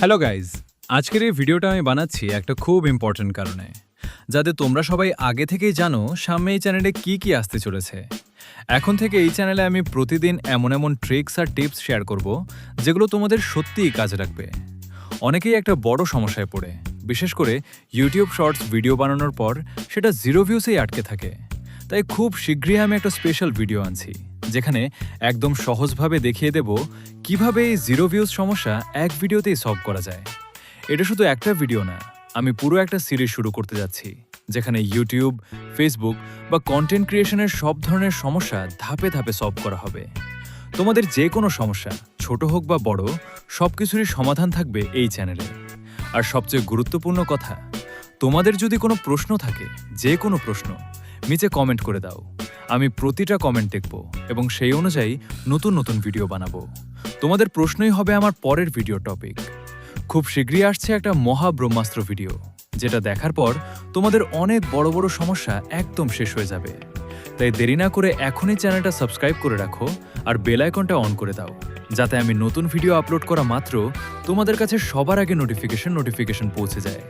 Hello guys, আজকের এই ভিডিওটা আমি বানাচ্ছি একটা খুব ইম্পর্ট্যান্ট কারণে, যাতে তোমরা সবাই আগে থেকেই জানো সামনে এই চ্যানেলে কি আসতে চলেছে। এখন থেকে এই চ্যানেলে আমি প্রতিদিন এমন এমন ট্রিক্স আর টিপস শেয়ার করব যেগুলো তোমাদের সত্যিই কাজে লাগবে। অনেকেই একটা বড় সমস্যায় পড়ে, বিশেষ করে ইউটিউব শর্টস ভিডিও বানানোর পর সেটা 0 ভিউসেই আটকে থাকে। তাই খুব শীঘ্রই আমি একটা স্পেশাল ভিডিও আনছি, যেখানে একদম সহজভাবে দেখিয়ে দেব কিভাবে এই 0 ভিউজ সমস্যা এক ভিডিওতেই সলভ করা যায়। এটা শুধু একটা ভিডিও না, আমি পুরো একটা সিরিজ শুরু করতে যাচ্ছি, যেখানে ইউটিউব, ফেসবুক বা কন্টেন্ট ক্রিয়েশনের সব ধরনের সমস্যা ধাপে ধাপে সলভ করা হবে। তোমাদের যে কোনো সমস্যা, ছোট হোক বা বড়, সবকিছুরই সমাধান থাকবে এই চ্যানেলে। আর সবচেয়ে গুরুত্বপূর্ণ কথা, তোমাদের যদি কোনো প্রশ্ন থাকে, যে কোনো প্রশ্ন, নিচে কমেন্ট করে দাও। আমি প্রতিটা কমেন্ট দেখব এবং সেই অনুযায়ী নতুন নতুন ভিডিও বানাবো। তোমাদের প্রশ্নই হবে আমার পরের ভিডিও টপিক। খুব শীঘ্রই আসছে একটা মহাব্রহ্মাস্ত্র ভিডিও, যেটা দেখার পর তোমাদের অনেক বড় বড় সমস্যা একদম শেষ হয়ে যাবে। তাই দেরি না করে এখনই চ্যানেলটা সাবস্ক্রাইব করে রাখো আর বেল আইকনটা অন করে দাও, যাতে আমি নতুন ভিডিও আপলোড করা মাত্র তোমাদের কাছে সবার আগে নোটিফিকেশন পৌঁছে যায়।